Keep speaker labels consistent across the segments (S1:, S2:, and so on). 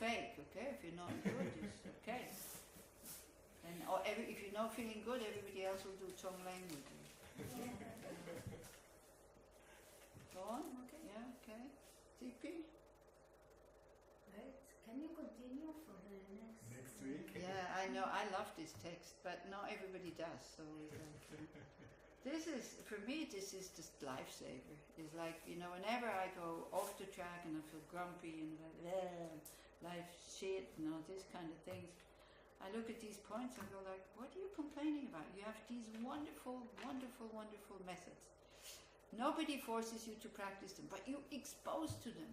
S1: fake, okay? If you're not good, it's okay. And if you're not feeling good, everybody else will do Tonglen with you. Go on?
S2: Okay.
S1: Yeah, okay. TP?
S2: Right. Can you continue for the
S3: Next week?
S1: Yeah, I know. I love this text, but not everybody does. So this is, for me, this is just lifesaver. It's like, whenever I go off the track and I feel grumpy and life shit and all these kind of things, I look at these points and go like, what are you complaining about? You have these wonderful, wonderful, wonderful methods. Nobody forces you to practice them, but you're exposed to them.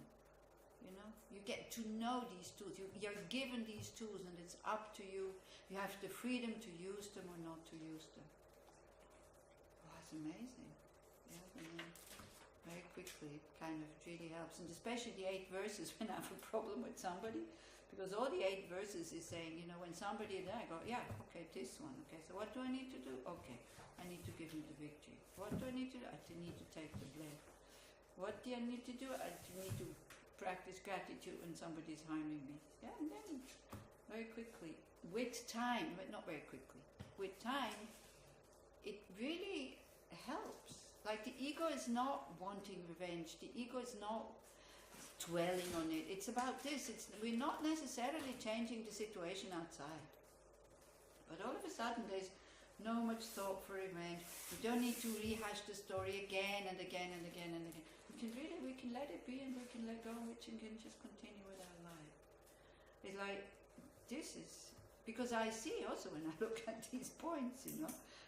S1: You get to know these tools. You're given these tools and it's up to you. You have the freedom to use them or not to use them. Oh, it's amazing. Yeah, and then very quickly it kind of really helps. And especially the 8 verses when I have a problem with somebody. Because all the 8 verses is saying, when somebody there, I go, yeah, okay, this one, okay, so what do I need to do? Okay, I need to give him the victory. What do I need to do? I need to take the blame. What do I need to do? I need to practice gratitude when somebody's harming me. Yeah, and then very quickly, with time, but not very quickly, with time, it really helps. Like the ego is not wanting revenge. The ego is not dwelling on it. It's about this. We're not necessarily changing the situation outside. But all of a sudden there's no much thought for revenge. We don't need to rehash the story again and again and again and again. We can let it be and we can let go and we can just continue with our life. It's like, this is, because I see also when I look at these points,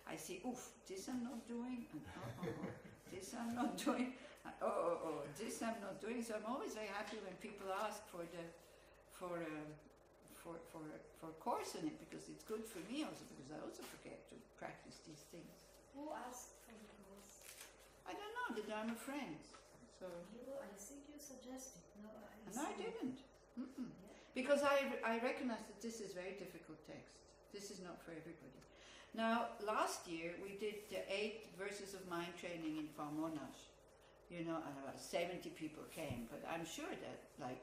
S1: I see, oof, this I'm not doing, and this I'm not doing, and this I'm not doing. So I'm always very happy when people ask for a course in it, because it's good for me also, because I also forget to practice these things.
S2: Who asked for the course?
S1: I don't know, the Dharma friends. So
S2: I think you suggested. No,
S1: I didn't. Yeah. Because I recognize that this is very difficult text. This is not for everybody. Now, last year we did the 8 verses of mind training in Farmonash. And about 70 people came, but I'm sure that like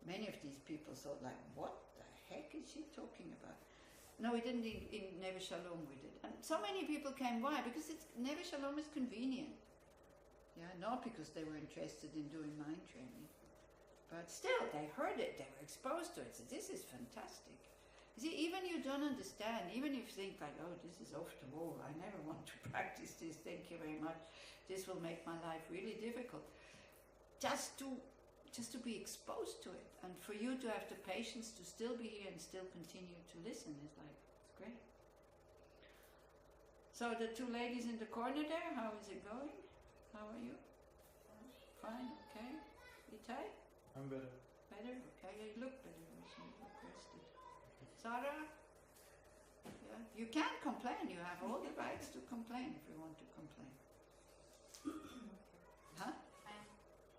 S1: many of these people thought like, what the heck is she talking about? No, we didn't in Neve Shalom we did. And so many people came. Why? Because Neve Shalom is convenient. Yeah, not because they were interested in doing mind training. But still, they heard it, they were exposed to it. So this is fantastic. You see, even you don't understand, even if you think like, oh, this is off the wall, I never want to practice this, thank you very much. This will make my life really difficult. Just to be exposed to it, and for you to have the patience to still be here and still continue to listen is like, it's great. So the 2 ladies in the corner there, how is it going? How are you? Fine, okay. Itai?
S3: I'm better.
S1: Better? Okay, you look better. You look rested. Sarah? Yeah. You can complain. You have all the rights to complain if you want to complain. Huh?
S2: I'm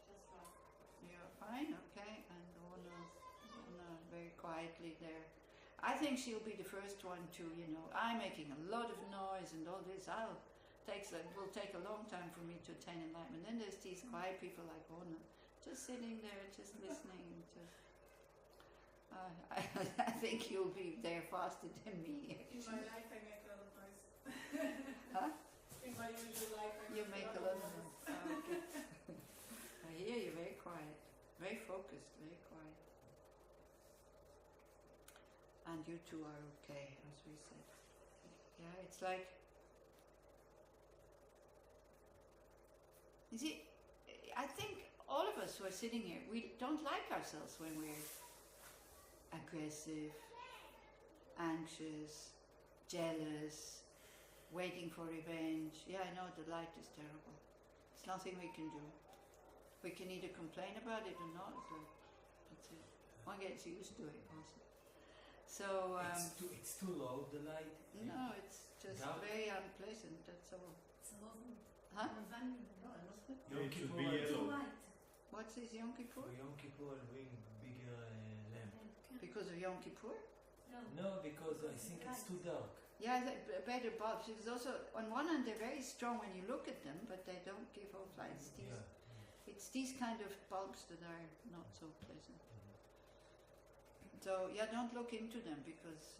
S2: just fine.
S1: You're fine? Okay. And Ona very quietly there. I think she'll be the first one to, I'm making a lot of noise and all this. Will take a long time for me to attain enlightenment. Then there's these quiet people like Ona, just sitting there, just listening. I think you'll be there faster than me.
S4: In my life I make a lot of noise.
S1: Huh?
S4: In my usual life I
S1: You make a lot of noise. Oh, okay. I hear you, very quiet, very focused, very quiet. And you two are okay, as we said. Yeah, it's like, you see, I think all of us who are sitting here, we don't like ourselves when we're aggressive, anxious, jealous, waiting for revenge. Yeah, I know the light is terrible. It's nothing we can do. We can either complain about it or not. So that's it. One gets used to it also. So
S5: it's too low, the light.
S1: no, it's just
S5: Dark?
S1: very unpleasant. That's all. Huh?
S5: Yom
S3: It should
S5: Kippur,
S3: be yellow.
S1: What's this Yom Kippur?
S5: For Yom Kippur, bring bigger lamp.
S1: Because of Yom Kippur?
S5: No, because I think it's too dark.
S1: Yeah, better bulbs. It's also, on one hand, they're very strong when you look at them, but they don't give off light. It's these kind of bulbs that are not so pleasant. So yeah, don't look into them because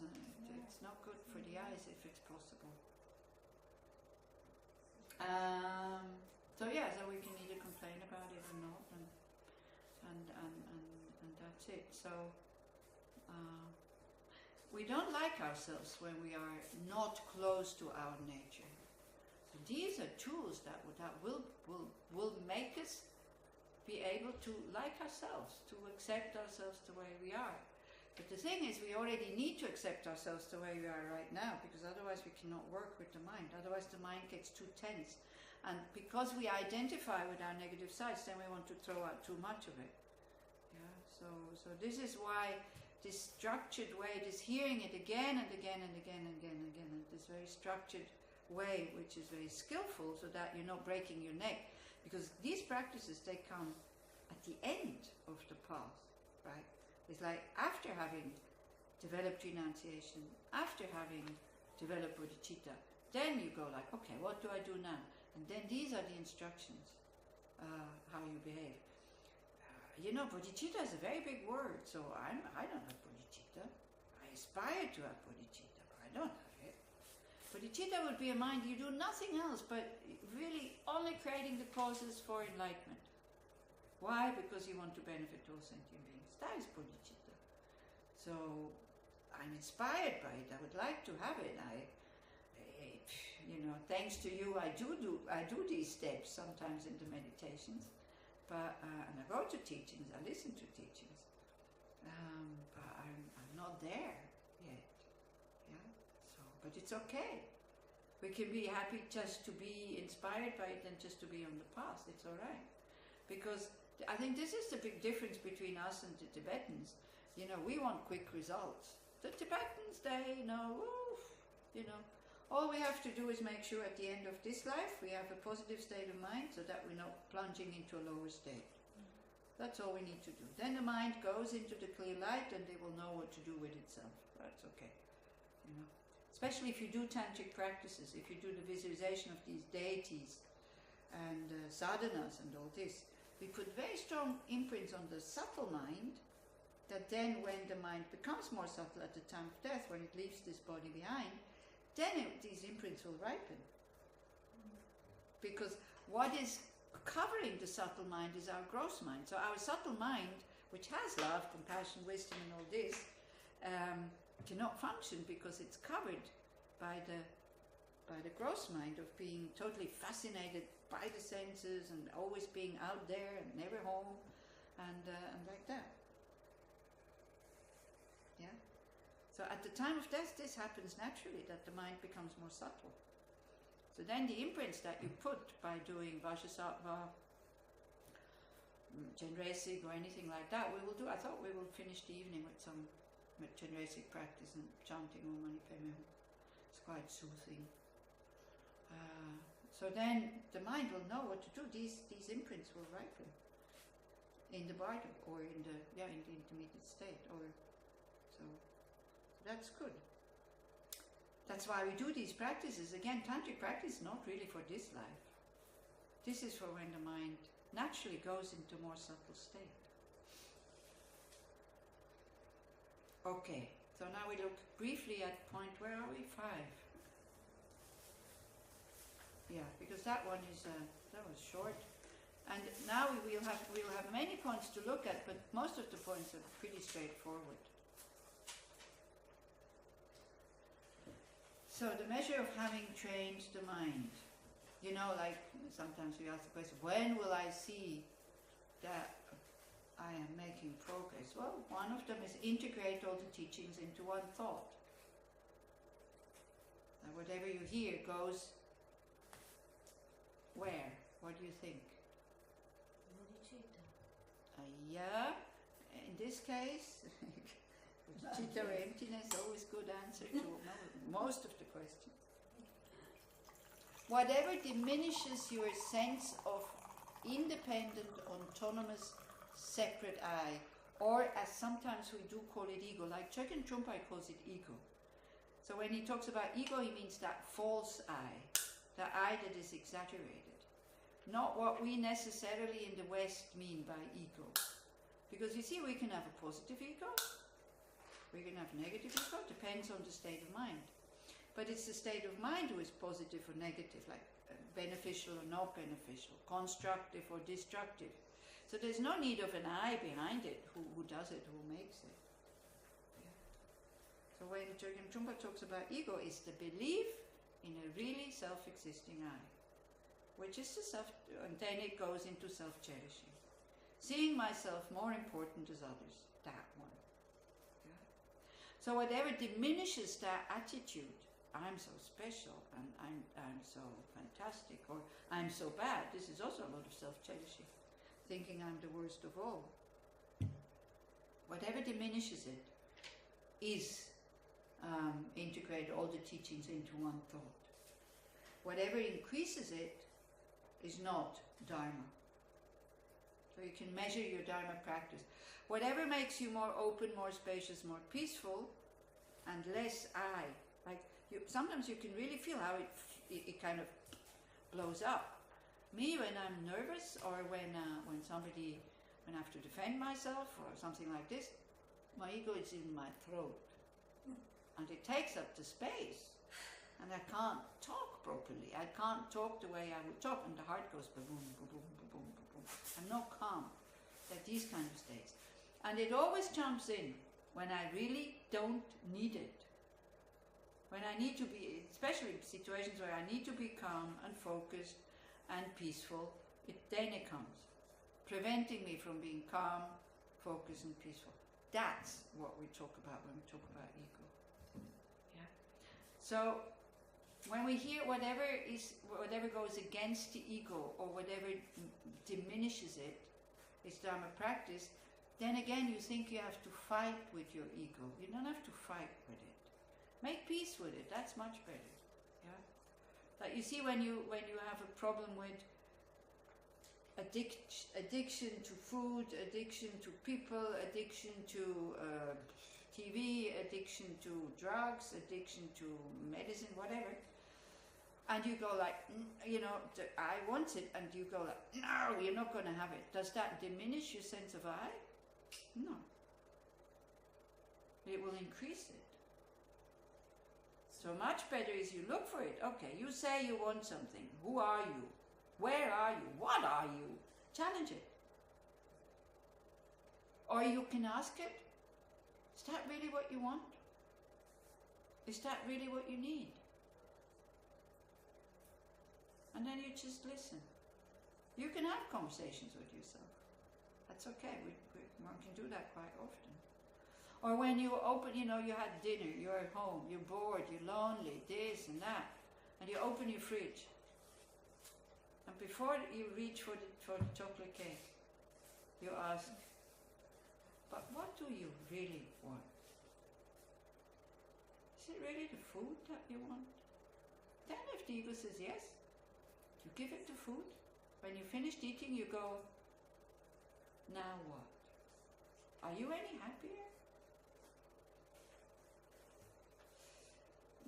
S1: it's not good for the eyes if it's possible. So yeah, so we can either complain about it or not, and that's it. So we don't like ourselves when we are not close to our nature. So these are tools that will make us be able to like ourselves, to accept ourselves the way we are. But the thing is, we already need to accept ourselves the way we are right now, because otherwise we cannot work with the mind. Otherwise the mind gets too tense. And because we identify with our negative sides, then we want to throw out too much of it. Yeah. So this is why this structured way, this hearing it again and again and again and again and again, and this very structured way, which is very skillful, so that you're not breaking your neck. Because these practices, they come at the end of the path, right? It's like after having developed renunciation, after having developed bodhicitta, then you go like, okay, what do I do now? And then these are the instructions, how you behave. Bodhicitta is a very big word, so I don't have bodhicitta. I aspire to have bodhicitta, but I don't have it. Bodhicitta would be a mind you do nothing else but really only creating the causes for enlightenment. Why? Because you want to benefit all sentient beings. That is bodhicitta. So I'm inspired by it. I would like to have it. Thanks to you, I do these steps sometimes in the meditations, but and I go to teachings, I listen to teachings, but I'm not there yet. Yeah. So, but it's okay. We can be happy just to be inspired by it and just to be on the path. It's all right, because I think this is the big difference between us and the Tibetans. We want quick results. The Tibetans, they know, all we have to do is make sure at the end of this life we have a positive state of mind so that we're not plunging into a lower state. That's all we need to do. Then the mind goes into the clear light and they will know what to do with itself. That's okay. Especially if you do tantric practices, if you do the visualization of these deities and sadhanas and all this, we put very strong imprints on the subtle mind, that then when the mind becomes more subtle at the time of death, when it leaves this body behind, then these imprints will ripen. Because what is covering the subtle mind is our gross mind. So our subtle mind, which has love, compassion, wisdom and all this, cannot function because it's covered by the gross mind of being totally fascinated by the senses and always being out there and never home and like that. Yeah. So at the time of death, this happens naturally, that the mind becomes more subtle. So then the imprints that you put by doing Vajrasattva, Chenrezig or anything like that, we will do. I thought we will finish the evening with some Chenrezig practice and chanting Om Mani Padme Hum. It's quite soothing. So then the mind will know what to do. These imprints will ripen in the body or in the intermediate state, so that's good. That's why we do these practices. Again, tantric practice is not really for this life. This is for when the mind naturally goes into more subtle state. Okay, so now we look briefly at point, where are we? 5. Yeah, because that one is that was short. And now we will have many points to look at, but most of the points are pretty straightforward. So the measure of having trained the mind. Like sometimes we ask the question, when will I see that I am making progress? Well, one of them is integrate all the teachings into one thought. And whatever you hear goes where? What do you think?
S2: Bodhicitta.
S1: Yeah, in this case, bodhicitta or emptiness, always good answer to most of the questions. Whatever diminishes your sense of independent, autonomous, separate I, or as sometimes we do call it ego, like Chogyam Trungpa calls it ego. So when he talks about ego, he means that false I, the I that is exaggerated. Not what we necessarily in the West mean by ego. Because you see, we can have a positive ego, we're going to have negative ego. Depends on the state of mind. But it's the state of mind who is positive or negative, like beneficial or not beneficial, constructive or destructive. So there's no need of an I behind it, who does it, who makes it. Yeah. So when Chogyam Trungpa talks about ego, it's the belief in a really self-existing I, which is the self, and then it goes into self-cherishing. Seeing myself more important as others, that one. Yeah. So whatever diminishes that attitude, I'm so special, and I'm so fantastic, or I'm so bad, this is also a lot of self-cherishing. Thinking I'm the worst of all. Whatever diminishes it is integrate all the teachings into one thought. Whatever increases it is not Dharma. So you can measure your Dharma practice. Whatever makes you more open, more spacious, more peaceful, and less I. Like sometimes you can really feel how it kind of blows up. Me, when I'm nervous, or when I have to defend myself, or something like this, my ego is in my throat, and it takes up the space, and I can't talk properly. I can't talk the way I would talk, and the heart goes boom, boom, boom, boom, boom, boom. I'm not calm. Like these kind of states, and it always jumps in when I really don't need it. When I need to be, especially situations where I need to be calm and focused and peaceful, then it comes, preventing me from being calm, focused and peaceful. That's what we talk about when we talk about ego. Yeah. So when we hear whatever goes against the ego, or whatever diminishes it, is Dharma practice, then again you think you have to fight with your ego. You don't have to fight with it. Make peace with it. That's much better. Yeah. Like you see, when you have a problem with addiction to food, addiction to people, addiction to TV, addiction to drugs, addiction to medicine, whatever, and you go like, I want it, and you go like, no, you're not going to have it. Does that diminish your sense of I? No. It will increase it. So much better is you look for it. Okay, you say you want something. Who are you? Where are you? What are you? Challenge it. Or you can ask it, is that really what you want? Is that really what you need? And then you just listen. You can have conversations with yourself. That's okay. One can do that quite often. Or when you open, you had dinner, you're at home, you're bored, you're lonely, this and that, and you open your fridge, and before you reach for the chocolate cake, you ask, but what do you really want? Is it really the food that you want? Then if the ego says yes, you give it the food. When you finished eating, you go, now what? Are you any happier?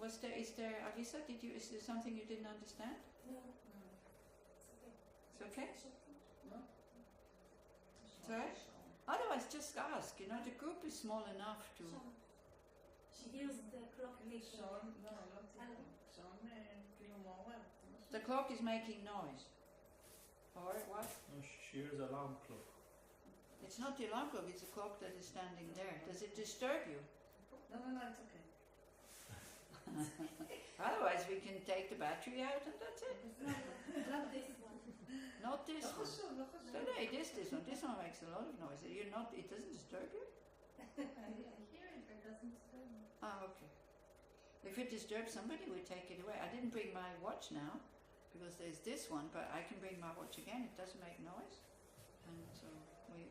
S1: Is there, Alisa, is there something you didn't understand?
S2: No.
S1: It's okay? No? It's alright? Otherwise, just ask. The group is small enough to...
S2: She hears the clock.
S1: The clock is making noise. Or what?
S3: No, she hears alarm clock.
S1: It's not the alarm clock, it's a clock that is standing there. Does it disturb you?
S4: No, it's okay.
S1: Otherwise, we can take the battery out and that's it.
S2: Not this one.
S1: Not this one. Today, this one. This one makes a lot of noise. It doesn't disturb you?
S2: I hear it, but it doesn't disturb me.
S1: Oh, okay. If it disturbs somebody, we take it away. I didn't bring my watch now, because there's this one, but I can bring my watch again. It doesn't make noise. And so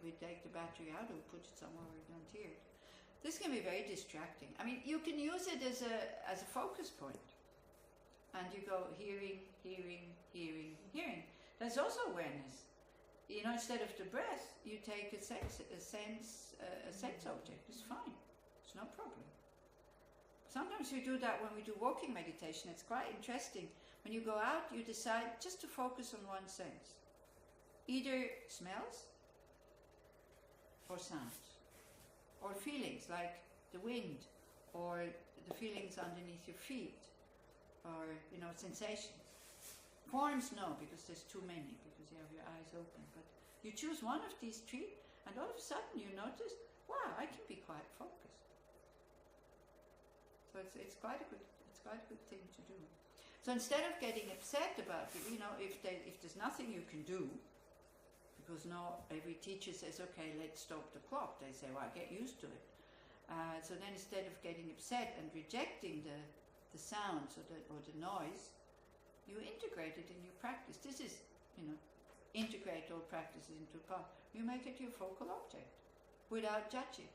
S1: we take the battery out and put it somewhere where we don't hear it. This can be very distracting. I mean, you can use it as a focus point. And you go hearing, hearing, hearing, hearing. There's also awareness. Instead of the breath, you take a sense object. It's fine. It's no problem. Sometimes we do that when we do walking meditation. It's quite interesting. When you go out, you decide just to focus on one sense. Either smells or sounds. Or feelings, like the wind, or the feelings underneath your feet, or sensations. Forms, no, because there's too many, because you have your eyes open. But you choose one of these three, and all of a sudden you notice, wow, I can be quite focused. So it's quite a good thing to do. So instead of getting upset about it, if there's nothing you can do, because now every teacher says, okay, let's stop the clock. They say, well, get used to it. So then instead of getting upset and rejecting the sounds or the noise, you integrate it in your practice. This is, integrate all practices into a path. You make it your focal object without judging.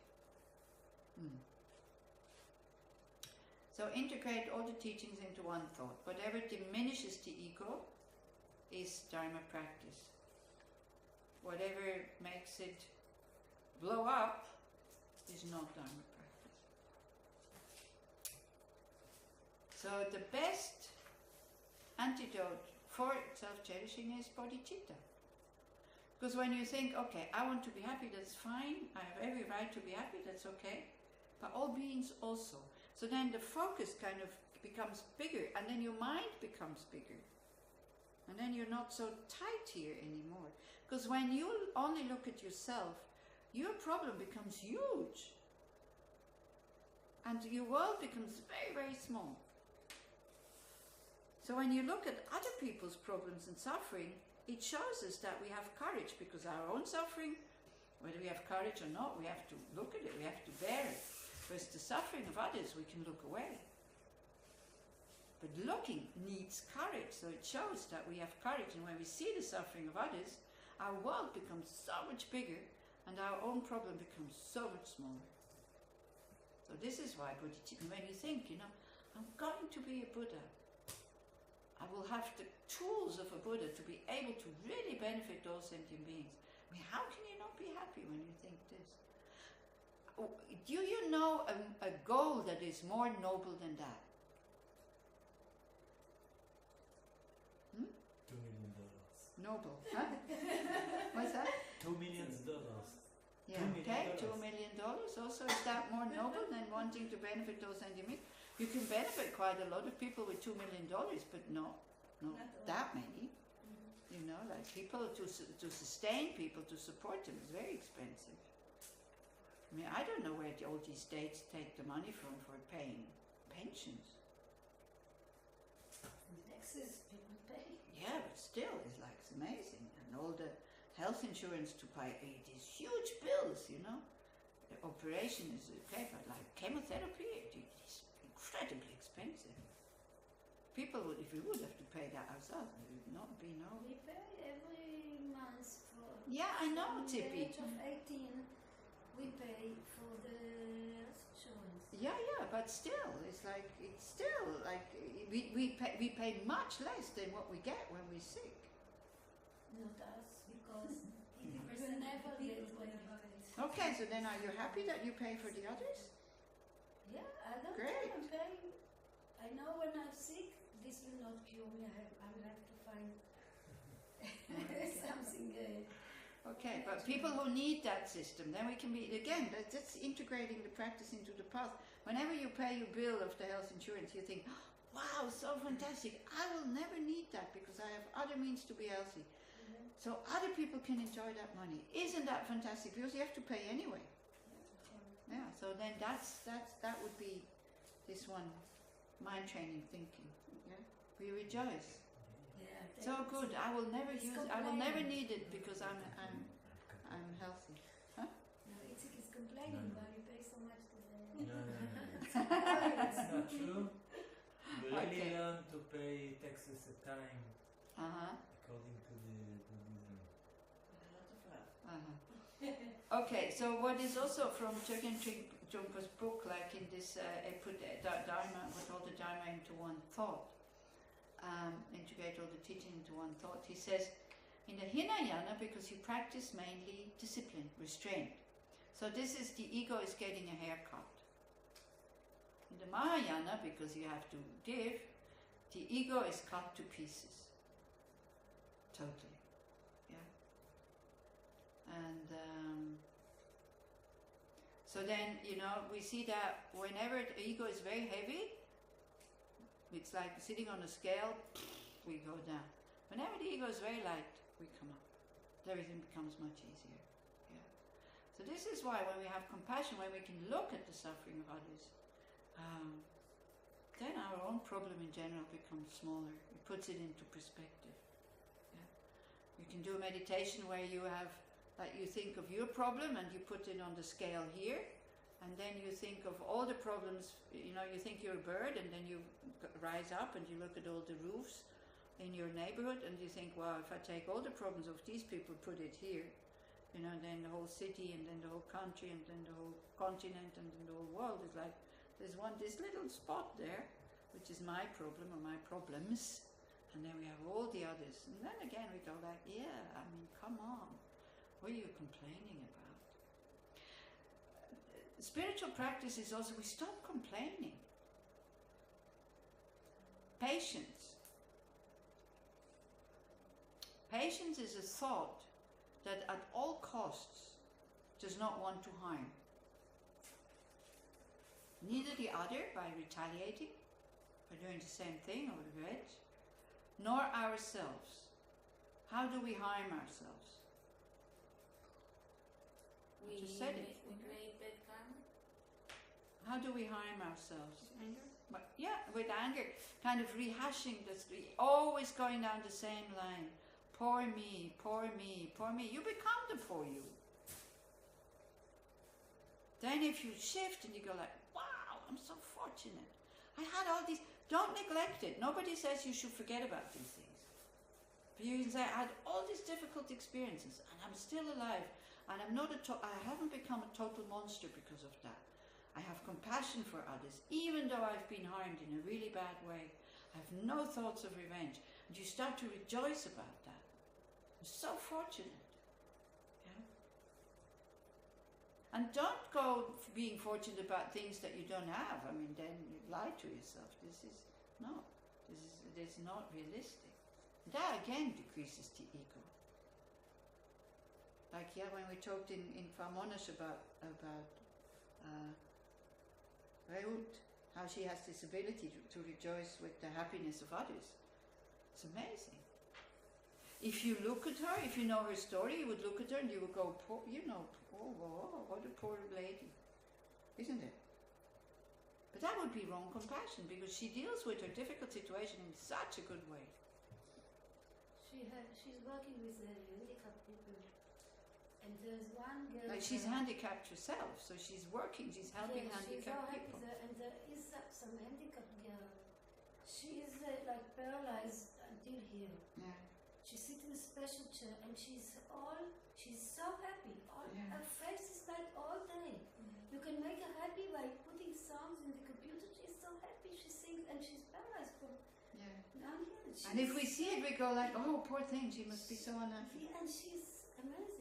S1: So integrate all the teachings into one thought. Whatever diminishes the ego is Dharma practice. Whatever makes it blow up is not Dharma practice. So the best antidote for self-cherishing is bodhicitta. Because when you think, okay, I want to be happy, that's fine, I have every right to be happy, that's okay, but all beings also. So then the focus kind of becomes bigger, and then your mind becomes bigger. And then you're not so tight here anymore. Because when you only look at yourself, your problem becomes huge. And your world becomes very, very small. So when you look at other people's problems and suffering, it shows us that we have courage, because our own suffering, whether we have courage or not, we have to look at it, we have to bear it. Whereas the suffering of others, we can look away. But looking needs courage, so it shows that we have courage, and when we see the suffering of others, our world becomes so much bigger, and our own problem becomes so much smaller. So this is why bodhicitta, when you think, I'm going to be a Buddha, I will have the tools of a Buddha to be able to really benefit all sentient beings. I mean, how can you not be happy when you think this? Do you know a goal that is more noble than that?
S5: $2 million.
S1: Noble, huh? What's that?
S5: $2 million.
S1: Yeah,
S5: $2 million.
S1: okay, $2 million. Also, is that more noble than wanting to benefit those sentient beings? You can benefit quite a lot of people with $2 million, but not that many. Like people to sustain people, to support them is very expensive. I mean, I don't know where all these states take the money from for paying pensions.
S2: Taxes people pay.
S1: Yeah, but still, it's amazing. And all the health insurance to pay these huge bills, The operation is okay, but like chemotherapy, it is incredibly expensive. People would, if we would have to pay that ourselves, there would not be no.
S2: We pay every month for.
S1: Yeah, I know,
S2: from
S1: Tippy.
S2: the age of 18, we pay for the health insurance.
S1: Yeah, but still, it's still like we pay much less than what we get when we're sick.
S2: Not us, because
S4: 80%
S2: we will never
S4: of the
S2: get
S4: people
S2: what
S4: don't
S2: we
S4: have
S2: pay.
S4: it.
S1: Okay, so then are you happy that you pay for the others?
S2: Yeah, I don't
S1: Great.
S2: I'm paying. I know when I'm sick, this will not cure me. I will have to find something.
S1: Okay, but people who need that system, then we can be, again, that's integrating the practice into the path. Whenever you pay your bill of the health insurance, you think, wow, so fantastic, I will never need that because I have other means to be healthy. So other people can enjoy that money. Isn't that fantastic? Because you have to pay anyway. Yeah, so then that would be this one, mind training thinking. Yeah, we rejoice.
S2: Yeah,
S1: So good. I will never
S2: It's
S1: use. I will never
S2: complaining.
S1: need it because I'm healthy.
S2: No, it's complaining, but you pay so much to the.
S5: No. It's not true. You really
S1: Okay.
S5: learn to pay taxes at time
S1: Uh-huh.
S5: according to the Buddhism.
S1: Okay. So what is also from Chogyam Trungpa's book, like in this, I put Dharma, with all the Dharma into one thought. Integrate all the teaching into one thought. He says, in the Hinayana, because you practice mainly discipline, restraint. So this is the ego is getting a haircut. In the Mahayana, because you have to give, the ego is cut to pieces. Totally. Yeah. And So then, you know, we see that whenever the ego is very heavy, it's like sitting on a scale, we go down. Whenever the ego is very light, we come up. Everything becomes much easier. Yeah. So this is why when we have compassion, when we can look at the suffering of others, then our own problem in general becomes smaller. It puts it into perspective. Yeah. You can do a meditation where you have, like you think of your problem and you put it on the scale here, and then you think of all the problems, you know, you think you're a bird, and then you rise up and you look at all the roofs in your neighborhood, and you think, wow, if I take all the problems of these people, put it here, you know, then the whole city, and then the whole country, and then the whole continent, and then the whole world is like, there's this little spot there, which is my problem or my problems, and then we have all the others. And then again we go like, yeah, I mean, come on, what are you complaining about? Spiritual practice is also, we stop complaining. Patience. Patience is a thought that at all costs does not want to harm neither the other by retaliating, by doing the same thing or revenge, nor ourselves. How do we harm ourselves?
S2: We
S1: just said it.
S2: We create bad karma.
S1: How do we harm ourselves?
S2: Anger.
S1: But yeah, with anger, kind of rehashing this, always going down the same line. Poor me, poor me, poor me. You become the poor you. Then if you shift and you go like, wow, I'm so fortunate. I had all these, don't neglect it. Nobody says you should forget about these things. But you can say, I had all these difficult experiences and I'm still alive. And I'm not I haven't become a total monster because of that. I have compassion for others, even though I've been harmed in a really bad way. I have no thoughts of revenge. And you start to rejoice about that. I'm so fortunate. Yeah? And don't go being fortunate about things that you don't have. I mean, then you lie to yourself. This is not realistic. That again decreases the ego. Like, yeah, when we talked in Farmonas about Reut, how she has this ability to rejoice with the happiness of others. It's amazing. If you look at her, if you know her story, you would look at her and you would go, poor, you know, oh, what a poor lady, isn't it? But that would be wrong compassion, because she deals with her difficult situation in such a good way.
S2: She's working with handicapped people. And there's one girl.
S1: Like, she's handicapped herself, so she's working, she's helping handicapped people.
S2: And there is some handicapped girl. She is like paralyzed until here.
S1: Yeah.
S2: She sits in a special chair and she's so happy.
S1: Yeah.
S2: Her face is like all day. You can make her happy by putting songs in the computer. She's so happy. She sings and she's paralyzed from down here.
S1: And if we see it, we go like, oh, poor thing, she must be so unhappy.
S2: Yeah, and she's amazing.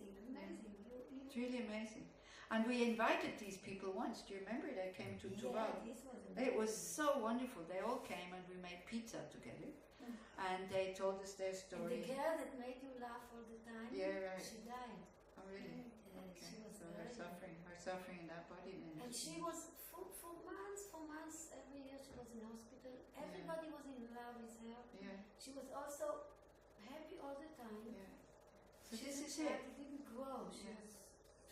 S1: It's really amazing. And we invited these people once. Do you remember? They came to Tuval.
S2: This was
S1: It was so wonderful. They all came and we made pizza together. And they told us their
S2: And
S1: story.
S2: the girl that made you laugh all the time,
S1: Yeah, right.
S2: she died.
S1: Oh, really?
S2: Yeah,
S1: Okay.
S2: she was
S1: So her suffering in that body.
S2: And she was for months, every year she was in hospital. Everybody was in love with her.
S1: Yeah,
S2: She was also happy all the time.
S1: yeah. So
S2: She
S1: this is
S2: didn't-
S1: it.
S2: didn't grow. She
S1: Yeah.
S2: was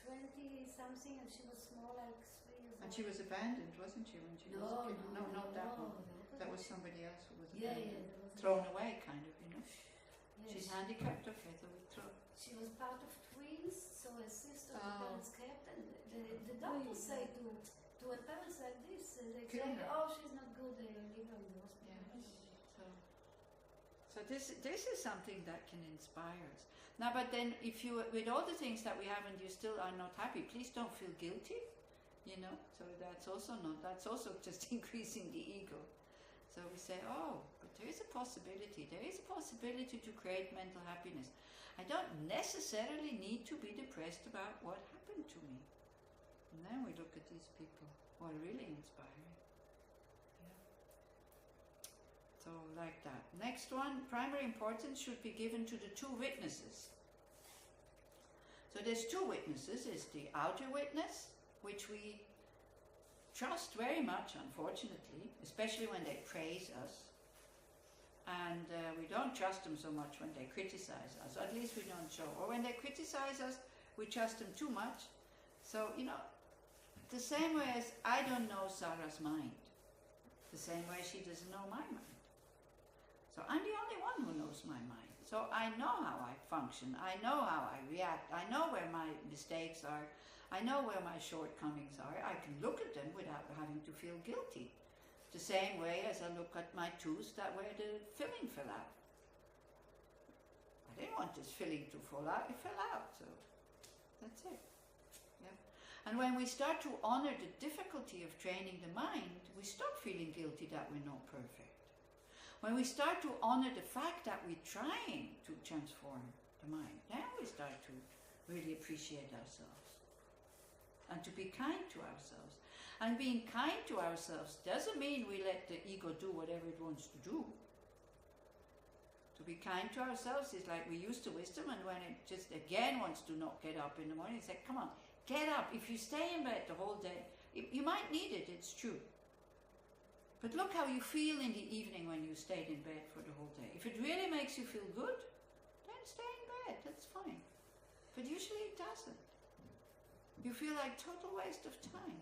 S2: 20 something and she was small like 3 years old.
S1: And she was abandoned, wasn't she, when she was a kid? No, not that one.
S2: no.
S1: That was somebody else who was
S2: Yeah,
S1: abandoned.
S2: there was
S1: Thrown away, kind of, you know.
S2: Yeah,
S1: She's handicapped, okay, so we throw.
S2: She was part of twins, so her sister, the
S1: Oh.
S2: parents kept, and the doctors say to a parents like this, they
S1: Kill
S2: say,
S1: her.
S2: oh, she's not good, they leave her in the hospital.
S1: Yeah. So this is something that can inspire us. Now, but then if you, with all the things that we have and you still are not happy, please don't feel guilty, you know. So that's also just increasing the ego. So we say, oh, but there is a possibility to create mental happiness. I don't necessarily need to be depressed about what happened to me. And then we look at these people who are really inspiring. So like that. Next one, primary importance should be given to the two witnesses. So there's two witnesses. There's the outer witness which we trust very much, unfortunately, especially when they praise us. And we don't trust them so much when they criticize us, or at least we don't show. Or when they criticize us, we trust them too much. So, you know, the same way as I don't know Sarah's mind, the same way she doesn't know my mind. So I'm the only one who knows my mind. So I know how I function, I know how I react, I know where my mistakes are, I know where my shortcomings are. I can look at them without having to feel guilty. The same way as I look at my tooth that where the filling fell out. I didn't want this filling to fall out, it fell out, so that's it. Yeah. And when we start to honor the difficulty of training the mind, we stop feeling guilty that we're not perfect. When we start to honor the fact that we're trying to transform the mind, then we start to really appreciate ourselves and to be kind to ourselves. And being kind to ourselves doesn't mean we let the ego do whatever it wants to do. To be kind to ourselves is like we use the wisdom, and when it just again wants to not get up in the morning, it's like, come on, get up. If you stay in bed the whole day, you might need it, it's true. But look how you feel in the evening when you stayed in bed for the whole day. If it really makes you feel good, then stay in bed, that's fine. But usually it doesn't. You feel like total waste of time.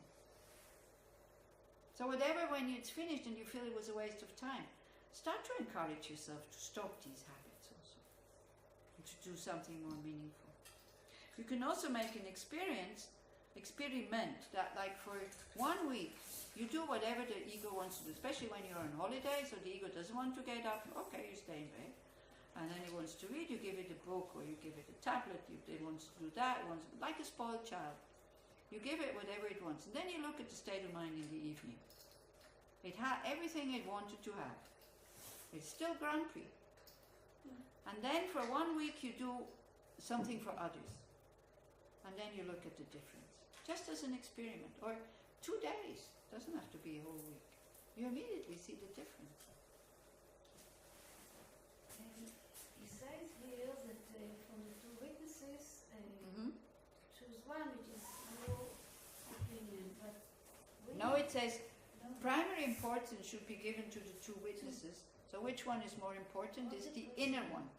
S1: So whatever, when it's finished and you feel it was a waste of time, start to encourage yourself to stop these habits also. And to do something more meaningful. You can also make an experiment that, like, for 1 week, you do whatever the ego wants to do, especially when you're on holiday, so the ego doesn't want to get up, okay, you stay in bed. And then it wants to read, you give it a book, or you give it a tablet, it wants to do that, like a spoiled child. You give it whatever it wants, and then you look at the state of mind in the evening. It had everything it wanted to have. It's still grumpy. And then for 1 week you do something for others. And then you look at the difference. Just as an experiment. Or 2 days. Doesn't have to be a whole week. You immediately see the difference.
S2: He says here that from the two witnesses, choose one which is your opinion. But
S1: No, it says primary importance should be given to the two witnesses. So which one is more important? Is the inner one.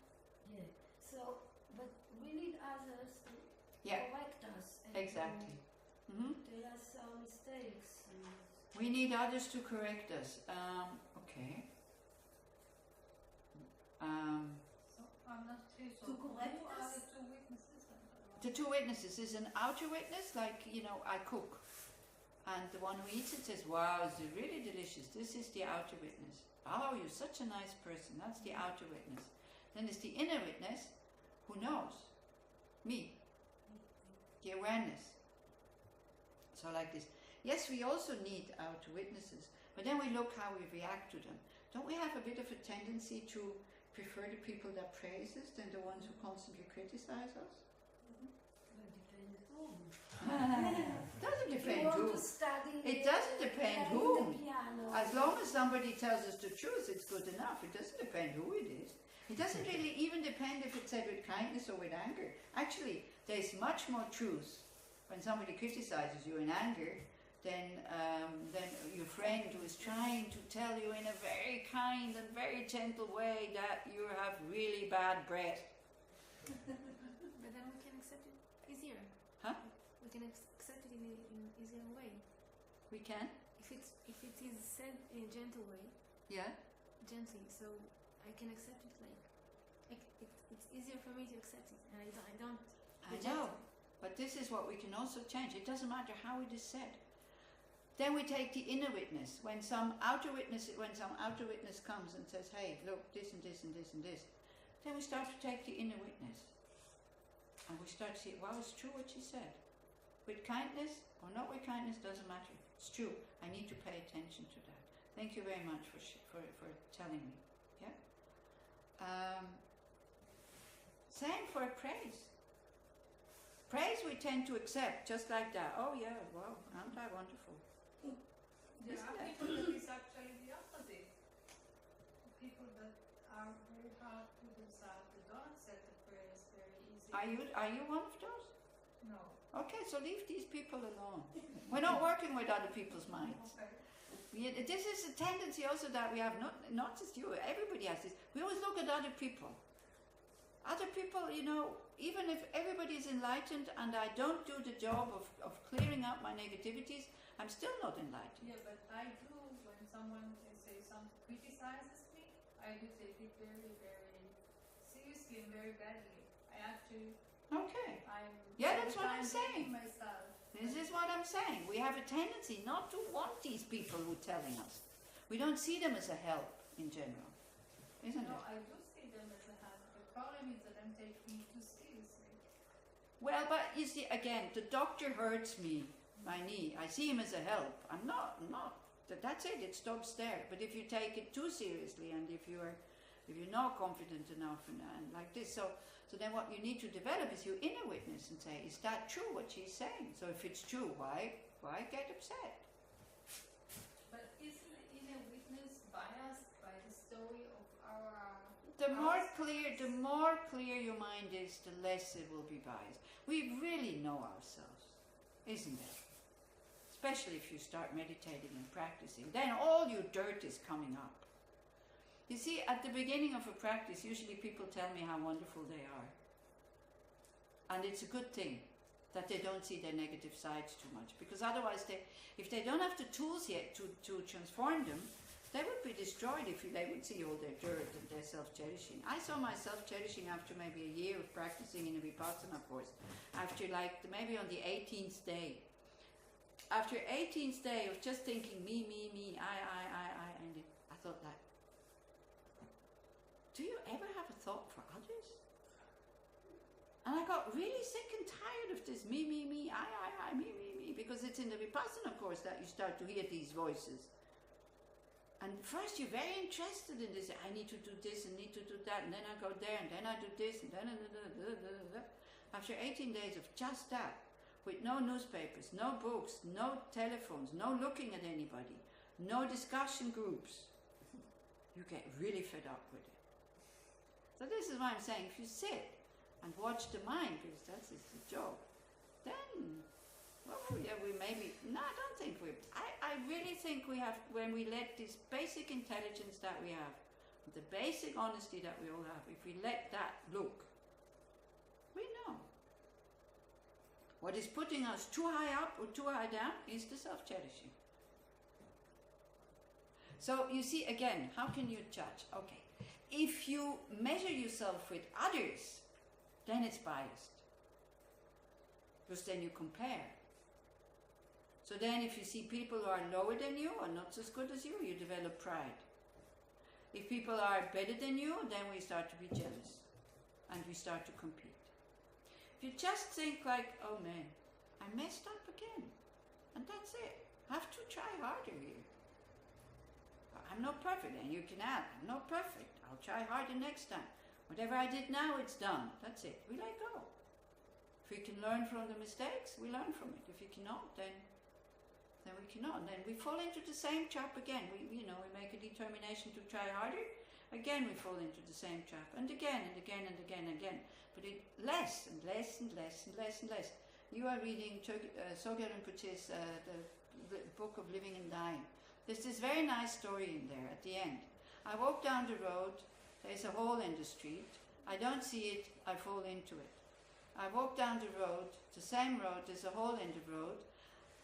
S2: Yeah. So, but we need others to correct us. And
S1: Exactly.
S2: There are some mistakes.
S1: We need others to correct us. Okay.
S4: So I'm not clear. So
S2: To correct
S4: who are
S2: us?
S4: the two witnesses?
S1: The two witnesses is an outer witness, like, you know, I cook. And the one who eats it says, wow, it's really delicious. This is the outer witness. Oh, you're such a nice person. That's the outer witness. Then there's the inner witness who knows. Me. The awareness. So like this. Yes, we also need outer witnesses, but then we look how we react to them. Don't we have a bit of a tendency to prefer the people that praise us than the ones who constantly criticize us? Doesn't depend who. It doesn't depend who. As long as somebody tells us the truth, it's good enough. It doesn't depend who it is. It doesn't really even depend if it's said with kindness or with anger. Actually, there's much more truth when somebody criticizes you in anger than your friend who is trying to tell you in a very kind and very gentle way that you have really bad breath.
S6: But then we can accept it easier.
S1: Huh?
S6: We can accept it in an easier way.
S1: We can?
S6: If it is said in a gentle way,
S1: Yeah?
S6: gently, so I can accept it it's easier for me to accept it, and I don't.
S1: I
S6: reject
S1: know.
S6: it.
S1: But this is what we can also change. It doesn't matter how it is said. Then we take the inner witness. When some outer witness comes and says, hey, look, this and this and this and this, then we start to take the inner witness. And we start to see, well, it's true what she said. With kindness or not with kindness, doesn't matter. It's true. I need to pay attention to that. Thank you very much for telling me. Yeah? Same for praise. Praise we tend to accept just like that. Oh yeah, wow, aren't I wonderful?
S4: There
S1: Isn't
S4: are
S1: it?
S4: people that is actually the opposite. People that are very hard to themselves, they don't accept the prayers very easily.
S1: Are you one of those?
S4: No.
S1: Okay, so leave these people alone. We're not working with other people's minds. This is a tendency also that we have, not just you, everybody has this. We always look at other people. Other people, you know, even if everybody is enlightened and I don't do the job of clearing up my negativities, I'm still not enlightened.
S4: Yeah, but I do, when someone criticizes me, I do take it very, very seriously and very badly. I actually,
S1: Okay.
S4: yeah,
S1: that's what I'm saying.
S4: Myself.
S1: This is what I'm saying. We have a tendency not to want these people who are telling us. We don't see them as a help in general, isn't
S4: No,
S1: it?
S4: I do see them as a help. The problem is that I'm taking it too seriously.
S1: Well, but you see, again, the doctor hurts me, my knee. I see him as a help. I'm not. That's it. It stops there. But if you take it too seriously, and if you're not confident enough, and like this, so then what you need to develop is your inner witness and say, is that true what she's saying? So if it's true, why get upset?
S4: But isn't the inner witness biased by the story of our...
S1: The more clear your mind is, the less it will be biased. We really know ourselves, isn't it? Especially if you start meditating and practicing. Then all your dirt is coming up. You see, at the beginning of a practice, usually people tell me how wonderful they are. And it's a good thing that they don't see their negative sides too much. Because otherwise, if they don't have the tools yet to transform them, they would be destroyed if they would see all their dirt and their self-cherishing. I saw my self-cherishing after maybe a year of practicing in a Vipassana course. After maybe on the 18th day. After 18th day of just thinking me, I, and I thought like, do you ever have a thought for others? And I got really sick and tired of this me, I, me, because it's in the Vipassana course that you start to hear these voices. And first you're very interested in this, I need to do this and need to do that, and then I go there, and then I do this, and then after 18 days of just that, with no newspapers, no books, no telephones, no looking at anybody, no discussion groups, you get really fed up with it. So this is why I'm saying, if you sit and watch the mind, because that's the job, then, well, yeah, we maybe, no, I don't think I really think we have, when we let this basic intelligence that we have, the basic honesty that we all have, if we let that look, we know. What is putting us too high up or too high down is the self-cherishing. So you see, again, how can you judge? Okay. If you measure yourself with others, then it's biased. Because then you compare. So then if you see people who are lower than you or not as good as you develop pride. If people are better than you, then we start to be jealous. And we start to compete. If you just think like, oh man, I messed up again. And that's it. Have to try harder here. I'm not perfect, and you can add, I'm not perfect. I'll try harder next time. Whatever I did now, it's done. That's it. We let go. If we can learn from the mistakes, we learn from it. If you cannot, then we cannot. Then we fall into the same trap again. We make a determination to try harder. Again, we fall into the same trap, and again and again and again and again. But it less and less and less and less and less. You are reading Sogyal Rinpoche's the book of Living and Dying. There's this very nice story in there at the end. I walk down the road, there's a hole in the street. I don't see it, I fall into it. I walk down the road, the same road, there's a hole in the road.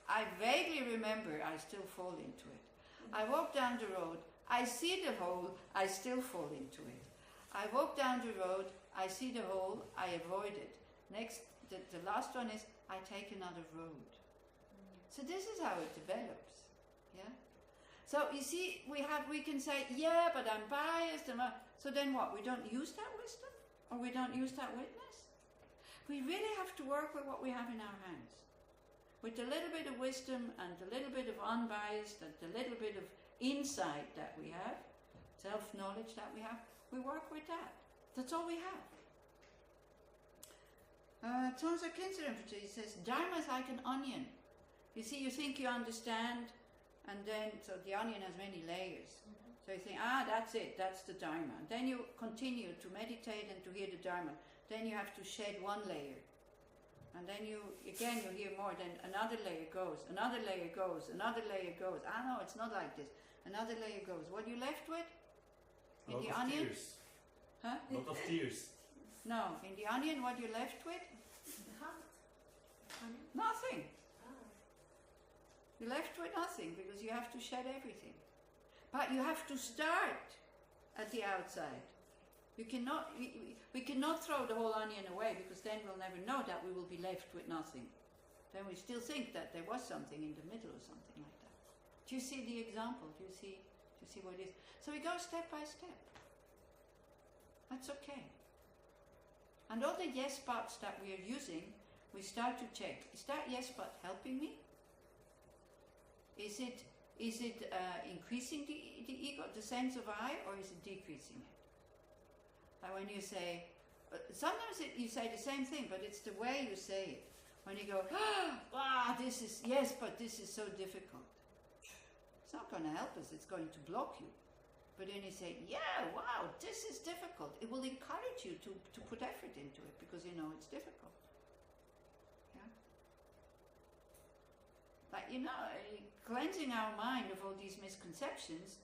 S1: I vaguely remember I still fall into it. I walk down the road, I see the hole, I still fall into it. I walk down the road, I see the hole, I avoid it. Next, the last one is, I take another road. So this is how it develops. Yeah? So you see, we can say, yeah, but I'm biased. So then what? We don't use that wisdom? Or we don't use that witness? We really have to work with what we have in our hands. With a little bit of wisdom and a little bit of unbiased and a little bit of insight that we have, self-knowledge that we have, we work with that. That's all we have. Tonsa Khyentse Rinpoche says, Dharma is like an onion. You see, you think you understand, and then, so the onion has many layers. So you think, that's it, that's the Dharma. And then you continue to meditate and to hear the Dharma. Then you have to shed one layer. And then you hear more, then another layer goes, another layer goes, another layer goes. Ah no, it's not like this. Another layer goes. What are you left with? In
S3: Lot
S1: the
S3: of
S1: onion?
S3: tears.
S1: Huh?
S3: Lot of tears.
S1: No, in the onion what you're left with? Nothing. You're left with nothing because you have to shed everything. But you have to start at the outside. We cannot throw the whole onion away because then we'll never know that we will be left with nothing. Then we still think that there was something in the middle or something like that. Do you see the example? Do you see what it is? So we go step by step. That's okay. And all the yes buts that we are using, we start to check. Is that yes but helping me? Is it increasing the ego, the sense of I, or is it decreasing it? Like when you say, sometimes you say the same thing, but it's the way you say it. When you go, this is, yes, but this is so difficult. It's not going to help us, it's going to block you. But then you say, yeah, wow, this is difficult. It will encourage you to put effort into it because you know it's difficult. Yeah? But cleansing our mind of all these misconceptions,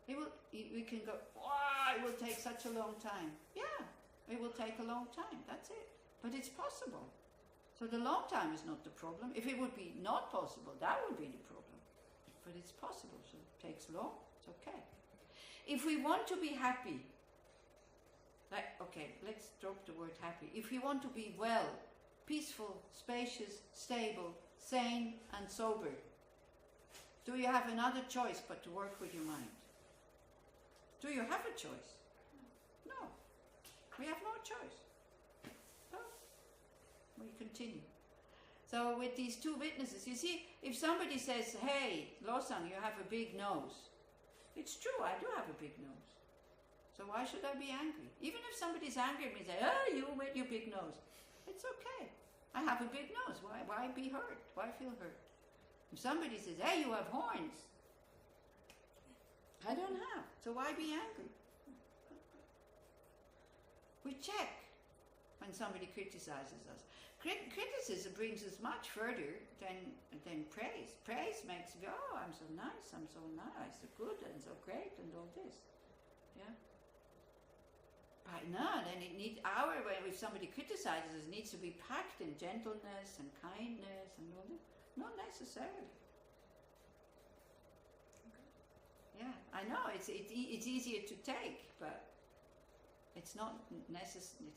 S1: we can go, wow, it will take such a long time. Yeah, it will take a long time, that's it. But it's possible. So the long time is not the problem. If it would be not possible, that would be the problem. But it's possible, so it takes long, it's okay. If we want to be happy, let's drop the word happy. If we want to be well, peaceful, spacious, stable, sane and sober, do you have another choice but to work with your mind? Do you have a choice? No. We have no choice. No. We continue. So with these two witnesses, you see, if somebody says, hey, Losang, you have a big nose. It's true, I do have a big nose. So why should I be angry? Even if somebody's angry at me and say, you with your big nose. It's okay. I have a big nose. Why be hurt? Why feel hurt? If somebody says, hey, you have horns. I don't have. So why be angry? We check when somebody criticizes us. Criticism brings us much further than praise. Praise makes you, I'm so nice, so good, and so great, and all this. Yeah? But no, then it needs if somebody criticizes us, it needs to be packed in gentleness and kindness and all this. Not necessarily. Yeah, I know it's easier to take, but it's not necessary.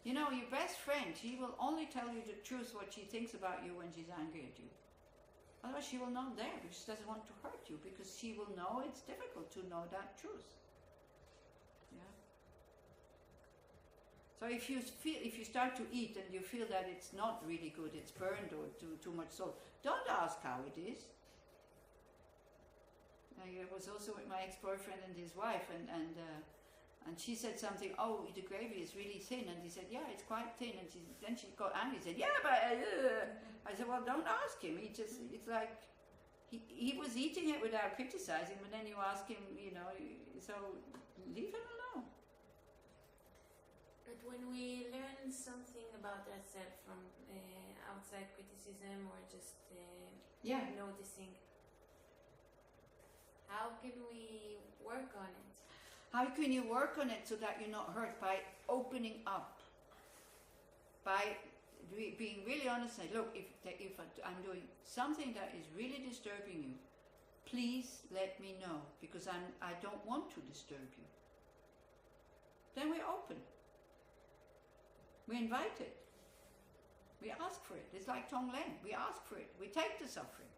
S1: You know, your best friend, she will only tell you the truth what she thinks about you when she's angry at you. Otherwise she will not dare, because she doesn't want to hurt you, because she will know it's difficult to know that truth. Yeah. So if you start to eat and you feel that it's not really good, it's burned or too much salt, don't ask how it is. I was also with my ex-boyfriend and his wife, and she said something, the gravy is really thin, and he said, yeah, it's quite thin, and then she got angry, said, yeah, but I said, well, don't ask him, it's like, he was eating it without criticizing, but then you ask him, so leave him alone.
S6: But when we learn something about ourselves from outside criticism or just noticing, how can we work on it?
S1: How can you work on it so that you're not hurt? By opening up. By being really honest and say, look, if I'm doing something that is really disturbing you, please let me know, because I don't want to disturb you. Then we're open. We invite it. We ask for it. It's like Tonglen. We ask for it. We take the suffering.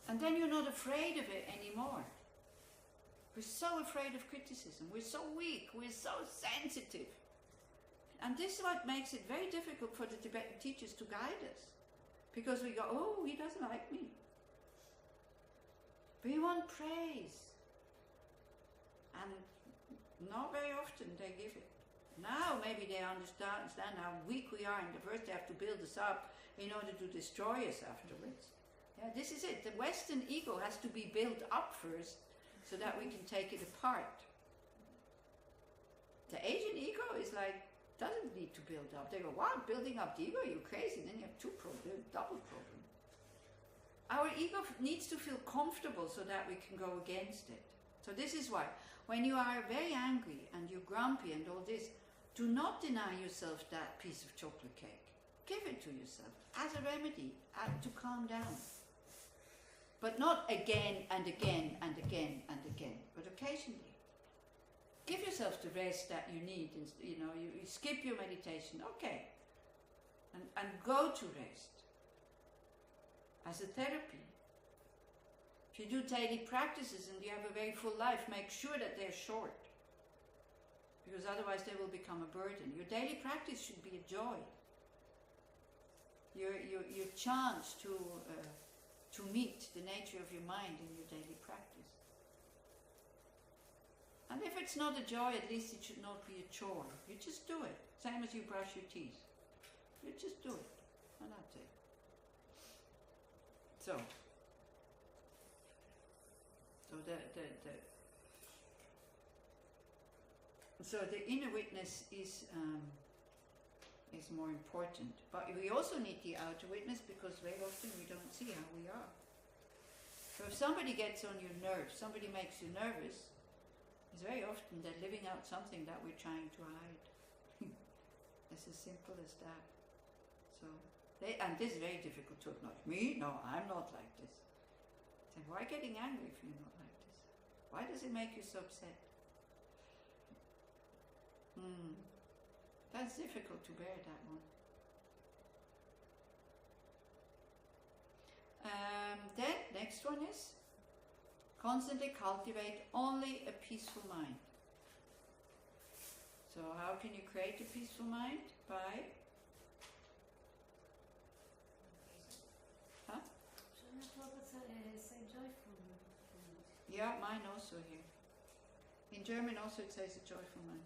S1: And then you're not afraid of it anymore. We're so afraid of criticism. We're so weak. We're so sensitive. And this is what makes it very difficult for the Tibetan teachers to guide us. Because we go, he doesn't like me. We want praise. And not very often they give it. Now maybe they understand how weak we are, and first they have to build us up in order to destroy us afterwards. Yeah, this is it. The Western ego has to be built up first so that we can take it apart. The Asian ego is like, doesn't need to build up. They go, what? Building up the ego? You're crazy. Then you have two problems, double problem. Our ego needs to feel comfortable so that we can go against it. So this is why, when you are very angry and you're grumpy and all this, do not deny yourself that piece of chocolate cake. Give it to yourself as a remedy to calm down. But not again and again and again and again, but occasionally. Give yourself the rest that you need. You skip your meditation, okay, and go to rest as a therapy. If you do daily practices and you have a very full life, make sure that they're short, because otherwise they will become a burden. Your daily practice should be a joy. Your chance to meet the nature of your mind in your daily practice. And if it's not a joy, at least it should not be a chore. You just do it. Same as you brush your teeth. You just do it. And that's it. So the inner witness is more important. But we also need the outer witness, because very often we don't see how we are. So if somebody gets on your nerves, somebody makes you nervous, it's very often they're living out something that we're trying to hide. It's as simple as that. So, and this is very difficult to acknowledge. Me? No, I'm not like this. So why getting angry if you're not like this? Why does it make you so upset? That's difficult to bear, that one. Then, next one is constantly cultivate only a peaceful mind. So how can you create a peaceful mind? By
S2: say joyful mind.
S1: Yeah, mine also here. In German also it says a joyful mind.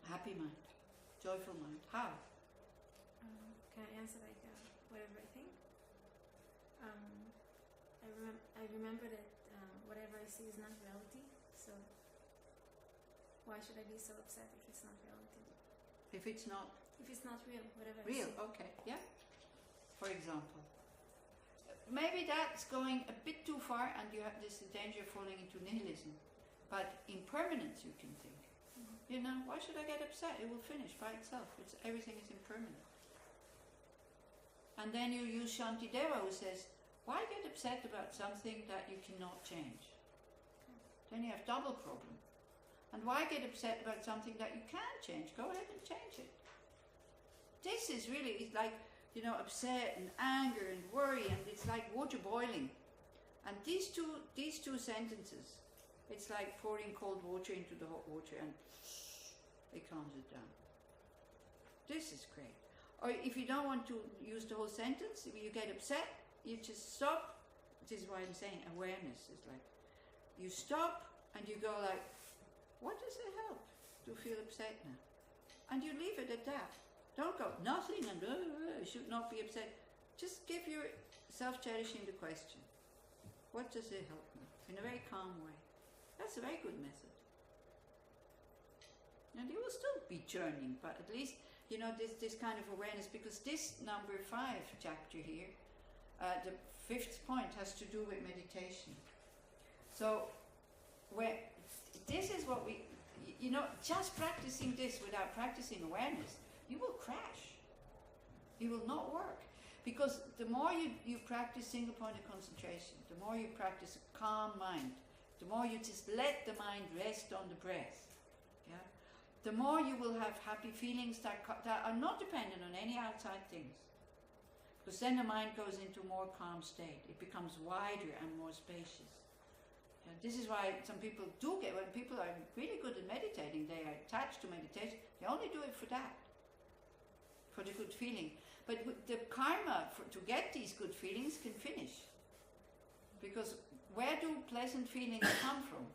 S1: Happy mind. Joyful mind. How?
S6: Can I answer like whatever I think? I remember that whatever I see is not reality, so why should I be so upset if it's not reality?
S1: If it's not
S6: real, whatever
S1: real,
S6: I see.
S1: okay, yeah. For example, maybe that's going a bit too far, and you have this danger of falling into nihilism. But impermanence, you can think. You know, why should I get upset? It will finish by itself. Everything is impermanent. And then you use Shantideva, who says, why get upset about something that you cannot change? Then you have double problem. And why get upset about something that you can change? Go ahead and change it. This is really, it's like, upset and anger and worry, and it's like water boiling. And these two sentences, it's like pouring cold water into the hot water, and it calms it down. This is great. Or if you don't want to use the whole sentence, if you get upset, you just stop. This is why I'm saying awareness is like, you stop and you go like, what does it help to feel upset now? And you leave it at that. Don't go, nothing, and should not be upset. Just give yourself cherishing the question. What does it help me? In a very calm way. That's a very good method. And you will still be churning, but at least, this kind of awareness, because this number 5 chapter here, the 5th point, has to do with meditation. So, this is what we, just practicing this without practicing awareness, you will crash. It will not work. Because the more you practice single point of concentration, the more you practice a calm mind, the more you just let the mind rest on the breath, yeah, the more you will have happy feelings that are not dependent on any outside things. Because then the mind goes into a more calm state. It becomes wider and more spacious. And this is why some people do when people are really good at meditating, they are attached to meditation, they only do it for that, for the good feeling. But the karma to get these good feelings can finish. Because where do pleasant feelings come from?